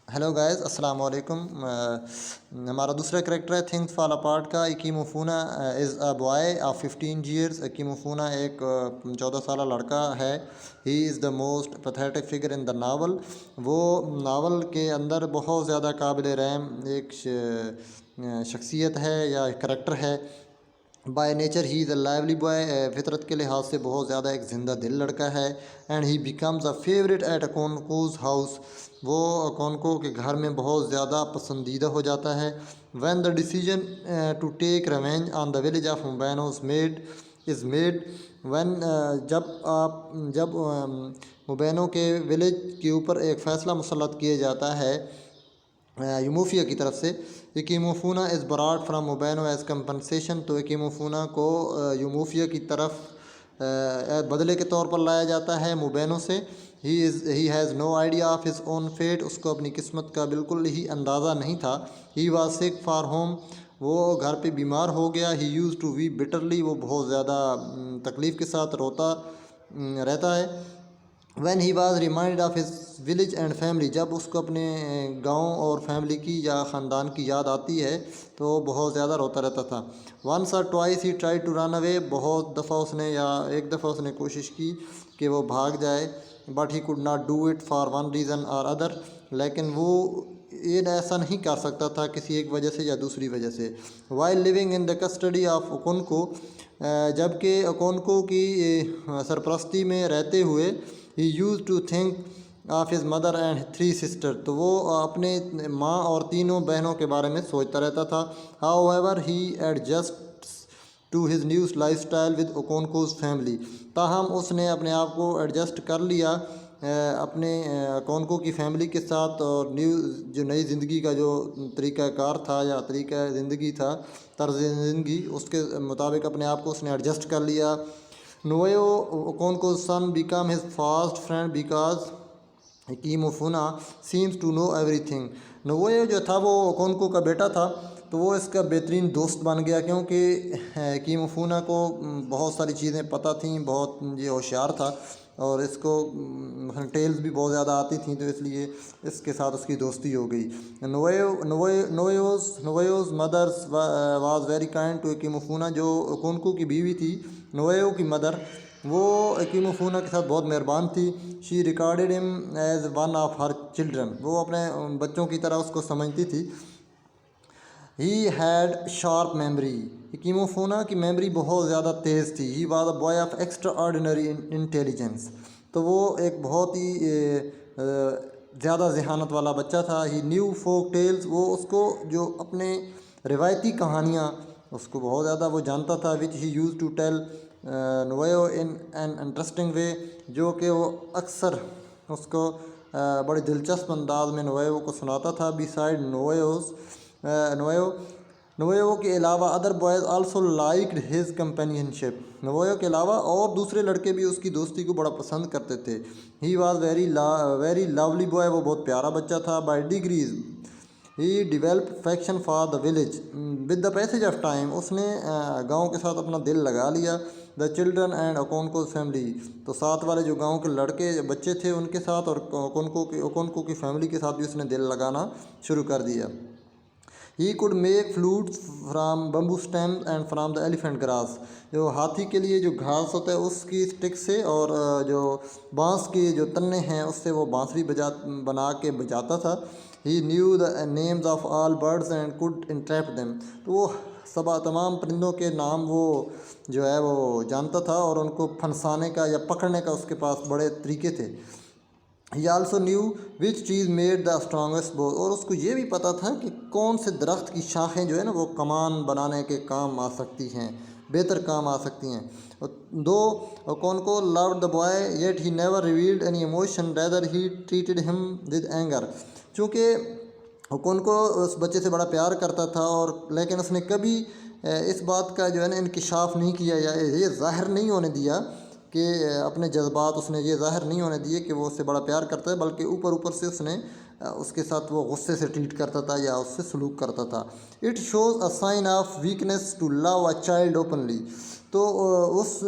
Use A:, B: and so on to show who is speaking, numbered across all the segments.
A: Hello guys, السلام علیکم۔ ہمارا دوسرا کریکٹر ہے تھنگس فال اپارٹ کا Ikemefuna is a boy of 15 years. Ikemefuna ایک 14 سالہ لڑکا ہے۔ He is the most pathetic figure in the novel. وہ ناول کے اندر بہت زیادہ قابل رحم ایک شخصیت ہے یا کریکٹر ہے۔ By nature he is a lively boy, فطرت کے لحاظ سے بہت زیادہ ایک زندہ دل لڑکا ہے۔ And he becomes a favourite at Okonkwo's house. وہ اکونکو کے گھر میں بہت زیادہ پسندیدہ ہو جاتا ہے۔ When the decision to take revenge on the village of Mbaino is made when جب موبینو کے ولیج کے اوپر ایک فیصلہ مسلط کیا جاتا ہے یوموفیا کی طرف سے، Ikemefuna is brought from Mbaino as compensation. تو اکیمو فونا کو یوموفیا کی طرف بدلے کے طور پر لایا جاتا ہے موبینو سے۔ He has no idea of his own fate. اس کو اپنی قسمت کا بالکل ہی اندازہ نہیں تھا۔ He was sick for home. وہ گھر پہ بیمار ہو گیا۔ He used to weep bitterly. وہ بہت زیادہ تکلیف کے ساتھ روتا رہتا ہے۔ When he was reminded of his village and family. جب اس کو اپنے گاؤں اور فیملی کی یا خاندان کی یاد آتی ہے تو وہ بہت زیادہ روتا رہتا تھا۔ ونس اور twice he try to run اوے۔ بہت دفعہ اس نے یا ایک دفعہ اس نے کوشش کی کہ وہ بھاگ جائے، but he could not do it for one reason اور ادر۔ لیکن وہ یہ ایسا نہیں کر سکتا تھا کسی ایک وجہ سے یا دوسری وجہ سے۔ While living in the custody of Okonkwo. جب کہ اکونکو کی سرپرستی میں رہتے ہوئے he used to think of his mother and 3 sister. تو وہ اپنے ماں اور تینوں بہنوں کے بارے میں سوچتا رہتا تھا۔ However he adjust to his new lifestyle with Okonkwo's family. تاہم اس نے اپنے آپ کو ایڈجسٹ کر لیا اپنے اکونکو کی فیملی کے ساتھ، اور جو نئی زندگی کا جو طریقہ کار تھا یا طریقہ زندگی تھا، طرز زندگی، اس کے مطابق اپنے آپ کو اس نے ایڈجسٹ کر لیا۔ Nwoye Okonkwo's son become his fast friend because Ikemefuna seems to know everything. Nwoye جو تھا وہ اکونکو کا بیٹا تھا، تو وہ اس کا بہترین دوست بن گیا، کیونکہ اکیمو فونا کو بہت ساری چیزیں پتہ تھیں، بہت یہ ہوشیار تھا، اور اس کو ٹیلز بھی بہت زیادہ آتی تھیں، تو اس لیے اس کے ساتھ اس کی دوستی ہو گئی۔ Nwoye's mothers was very kind to Ikemefuna. جو اکونکو کی بیوی تھی، نویو کی مدر، وہ اکیمو فونا کے ساتھ بہت مہربان تھی۔ She regarded him as one of her children. وہ اپنے بچوں کی طرح اس کو سمجھتی تھی۔ He had sharp memory. Ikemefuna کی میموری بہت زیادہ تیز تھی۔ He was a boy of extraordinary intelligence. تو وہ ایک بہت ہی زیادہ ذہانت والا بچہ تھا۔ He new folk tells. وہ اس کو جو اپنے روایتی کہانیاں اس کو بہت زیادہ وہ جانتا تھا، which he used to tell Nwoye in an interesting way, جو کہ وہ اکثر اس کو بڑی دلچسپ انداز میں نویو کو سناتا تھا۔ بیسائڈ نویو کے علاوہ other boys also liked his companionship. Nwoye کے علاوہ اور دوسرے لڑکے بھی اس کی دوستی کو بڑا پسند کرتے تھے۔ He was very lovely boy. وہ بہت پیارا بچہ تھا۔ By degrees he develop affection for the village with the passage of time. اس نے گاؤں کے ساتھ اپنا دل لگا لیا۔ The children and Okonkwo's family. تو ساتھ والے جو گاؤں کے لڑکے بچے تھے ان کے ساتھ، اور اکونکو کی فیملی کے ساتھ بھی اس نے دل لگانا شروع کر دیا۔ He could make floats from bamboo stems and from the elephant grass. جو ہاتھی کے لیے جو گھاس ہوتا ہے اس کی اسٹک سے، اور جو بانس کے جو تنے ہیں اس سے وہ بانسری بنا کے بجاتا تھا۔ He knew the names of all birds and could entrap them. تو وہ تمام پرندوں کے نام وہ جو ہے وہ جانتا تھا، اور ان کو پھنسانے کا یا پکڑنے کا اس کے پاس بڑے طریقے تھے۔ ہی آلسو نیو وچ چیز میڈ دا اسٹرانگسٹ بو۔ اور اس کو یہ بھی پتہ تھا کہ کون سے درخت کی شاخیں جو ہے نا وہ کمان بنانے کے کام آ سکتی ہیں، بہتر کام آ سکتی ہیں۔ Though Okonkwo loved the boy yet he never revealed any emotion rather he treated him with anger. چونکہ اکونکو اس بچے سے بڑا پیار کرتا تھا، اور لیکن اس نے کبھی اس بات کا جو ہے نا انکشاف نہیں کیا، یا یہ ظاہر نہیں ہونے دیا کہ اپنے جذبات اس نے یہ ظاہر نہیں ہونے دیے کہ وہ اس سے بڑا پیار کرتا ہے، بلکہ اوپر سے اس نے اس کے ساتھ وہ غصے سے ٹریٹ کرتا تھا یا اس سے سلوک کرتا تھا۔ It shows a sign of weakness to love a child openly. تو اس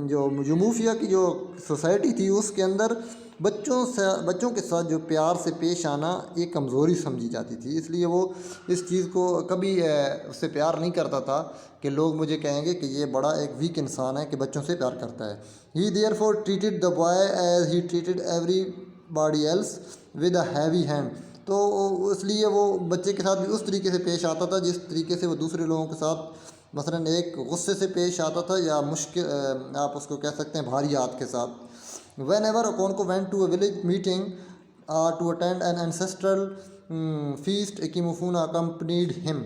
A: جو یوموفیا کی جو سوسائٹی تھی اس کے اندر بچوں کے ساتھ جو پیار سے پیش آنا ایک کمزوری سمجھی جاتی تھی، اس لیے وہ اس چیز کو کبھی اس سے پیار نہیں کرتا تھا کہ لوگ مجھے کہیں گے کہ یہ بڑا ایک ویک انسان ہے کہ بچوں سے پیار کرتا ہے. He therefore treated the boy as he treated everybody else with a heavy hand. تو اس لیے وہ بچے کے ساتھ بھی اس طریقے سے پیش آتا تھا جس طریقے سے وہ دوسرے لوگوں کے ساتھ مثلاً ایک غصے سے پیش آتا تھا، یا مشکل آپ اس کو کہہ سکتے ہیں بھاری ہاتھ کے ساتھ. Whenever Okonkwo went to a village meeting to attend an ancestral feast Ikemefuna accompanied him.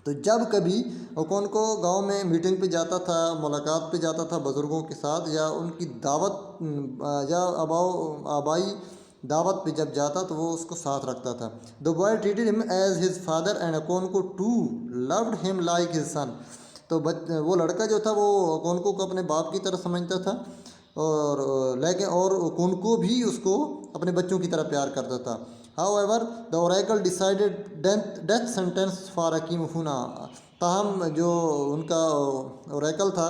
A: تو جب کبھی اکونکو گاؤں میں میٹنگ پہ جاتا تھا، ملاقات پہ جاتا تھا بزرگوں کے ساتھ، یا ان کی دعوت یا آبائی دعوت پہ جب جاتا تو وہ اس کو ساتھ رکھتا تھا. The boy treated him as his father and Okonkwo too loved him like his son. تو وہ لڑکا جو تھا وہ اکونکو کو اپنے باپ کی طرح سمجھتا تھا، اور اکونکو بھی اس کو اپنے بچوں کی طرح پیار کرتا تھا. However, the oracle decided death sentence for اکیموفونا. تاہم جو ان کا اوریکل تھا،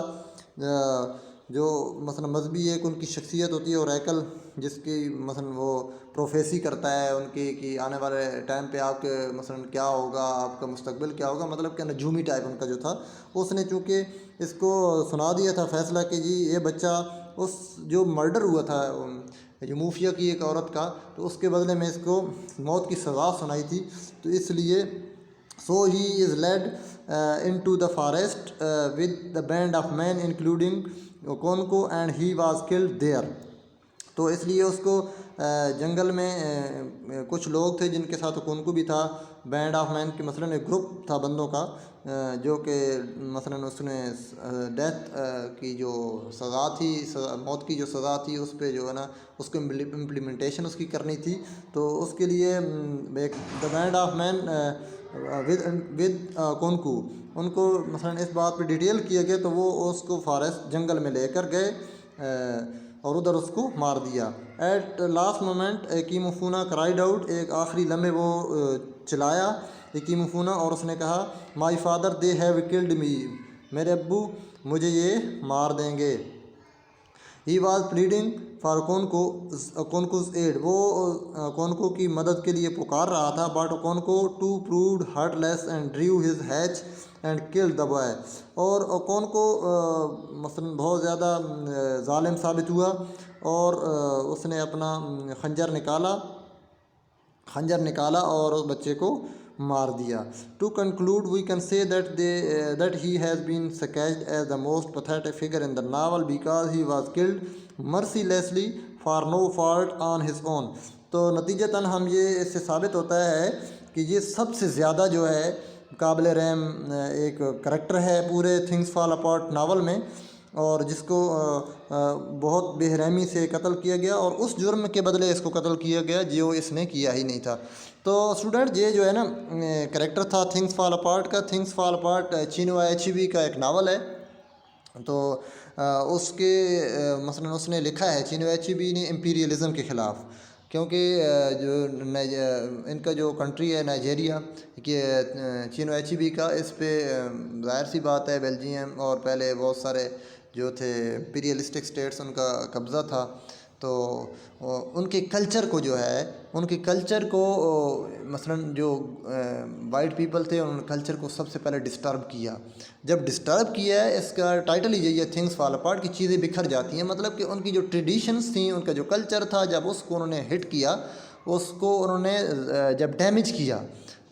A: جو مثلا مذہبی ایک ان کی شخصیت ہوتی ہے اوریکل، جس کی مثلا وہ پروفیسی کرتا ہے ان کی کہ آنے والے ٹائم پہ آپ کے مثلا کیا ہوگا، آپ کا مستقبل کیا ہوگا، مطلب کہ نجومی ٹائپ ان کا جو تھا. اس نے چونکہ اس کو سنا دیا تھا فیصلہ کہ جی یہ بچہ اس جو مرڈر ہوا تھا جو موفیا کی ایک عورت کا، تو اس کے بدلے میں اس کو موت کی سزا سنائی تھی. تو اس لیے so he was led into the forest with the band of men including Okonkwo and he was killed there. تو اس لیے اس کو جنگل میں کچھ لوگ تھے جن کے ساتھ اکونکو بھی تھا، بینڈ آف مین کی مثلاً ایک گروپ تھا بندوں کا، جو کہ مثلاً اس نے ڈیتھ کی جو سزا تھی، موت کی جو سزا تھی، اس پہ جو ہے نا اس کو امپلیمنٹیشن اس کی کرنی تھی. تو اس کے لیے ایک the band of men with Okonkwo, ان کو مثلاً اس بات پہ ڈیٹیل کیا گیا، تو وہ اس کو فارسٹ جنگل میں لے کر گئے اور ادھر اس کو مار دیا. At last moment Ikemefuna cried out. ایک آخری لمحے وہ چلایا اکیموفونا، اور اس نے کہا my father they have killed me. میرے ابو مجھے یہ مار دیں گے. He was pleading for Okonkwo's aid. وہ اکونکو کی مدد کے لیے پکار رہا تھا. But Okonkwo too proved heartless and drew his hatch and kill the boy. اور اکونکو مثلاً بہت زیادہ ظالم ثابت ہوا، اور اس نے اپنا خنجر نکالا اور اس بچے کو مار دیا. To conclude we can say that he has been sketched as the most pathetic figure in the novel because he was killed mercilessly for no fault on his own. تو نتیجتاً ہم یہ اس سے ثابت ہوتا ہے کہ یہ سب سے زیادہ جو ہے قابل رحم ایک کریکٹر ہے پورے تھنگس فال اپارٹ ناول میں، اور جس کو بہت بے رحمی سے قتل کیا گیا، اور اس جرم کے بدلے اس کو قتل کیا گیا جو اس نے کیا ہی نہیں تھا. تو اسٹوڈنٹ یہ جو ہے نا کریکٹر تھا تھنگس فال اپارٹ کا. تھنگس فال اپارٹ چینوئے ایچیبی کا ایک ناول ہے. تو اس کے مثلاً اس نے لکھا ہے، چینوئے ایچیبی نے امپیریلزم کے خلاف، کیونکہ جو ان کا جو کنٹری ہے نائجیریا کہ چینوئے ایچیبی کا، اس پہ ظاہر سی بات ہے بیلجیم اور پہلے بہت سارے جو تھے امپیریلسٹک اسٹیٹس ان کا قبضہ تھا. تو ان کے کلچر کو جو ہے، ان کے کلچر کو مثلاً جو وائٹ پیپل تھے ان کلچر کو سب سے پہلے ڈسٹرب کیا. جب ڈسٹرب کیا ہے، اس کا ٹائٹل ہی یہی ہے تھنگس فال اپارٹ، کی چیزیں بکھر جاتی ہیں. مطلب کہ ان کی جو ٹریڈیشنس تھیں، ان کا جو کلچر تھا، جب اس کو انہوں نے ہٹ کیا، اس کو انہوں نے جب ڈیمیج کیا،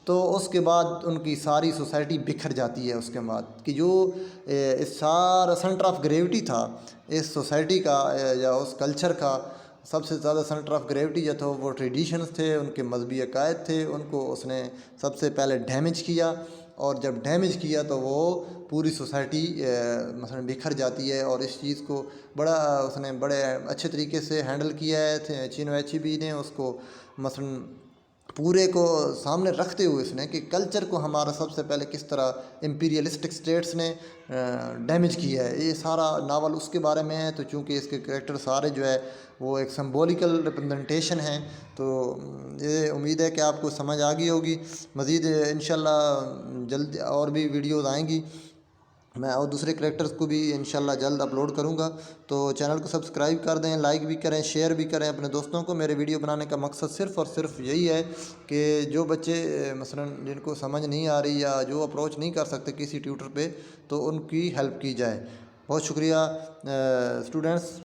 A: تو اس کے بعد ان کی ساری سوسائٹی بکھر جاتی ہے. اس کے بعد کہ جو اس سارا سینٹر آف گریوٹی تھا اس سوسائٹی کا یا اس کلچر کا، سب سے زیادہ سینٹر آف گریوٹی جو تھا وہ ٹریڈیشنز تھے، ان کے مذہبی عقائد تھے، ان کو اس نے سب سے پہلے ڈیمیج کیا. اور جب ڈیمیج کیا تو وہ پوری سوسائٹی مثلا بکھر جاتی ہے. اور اس چیز کو اس نے بڑے اچھے طریقے سے ہینڈل کیا ہے چینوئے ایچیبی نے. اس کو مثلا پورے کو سامنے رکھتے ہوئے اس نے کہ کلچر کو ہمارا سب سے پہلے کس طرح امپیریلسٹک اسٹیٹس نے ڈیمیج کیا ہے، یہ سارا ناول اس کے بارے میں ہے. تو چونکہ اس کے کریکٹر سارے جو ہے وہ ایک سمبولیکل ریپرزنٹیشن ہیں، تو یہ امید ہے کہ آپ کو سمجھ آ گئی ہوگی. مزید انشاءاللہ جلد اور بھی ویڈیوز آئیں گی. میں اور دوسرے کریکٹرز کو بھی انشاءاللہ جلد اپلوڈ کروں گا. تو چینل کو سبسکرائب کر دیں، لائک بھی کریں، شیئر بھی کریں اپنے دوستوں کو. میرے ویڈیو بنانے کا مقصد صرف اور صرف یہی ہے کہ جو بچے مثلا جن کو سمجھ نہیں آ رہی یا جو اپروچ نہیں کر سکتے کسی ٹیوٹر پہ، تو ان کی ہیلپ کی جائے. بہت شکریہ اسٹوڈنٹس.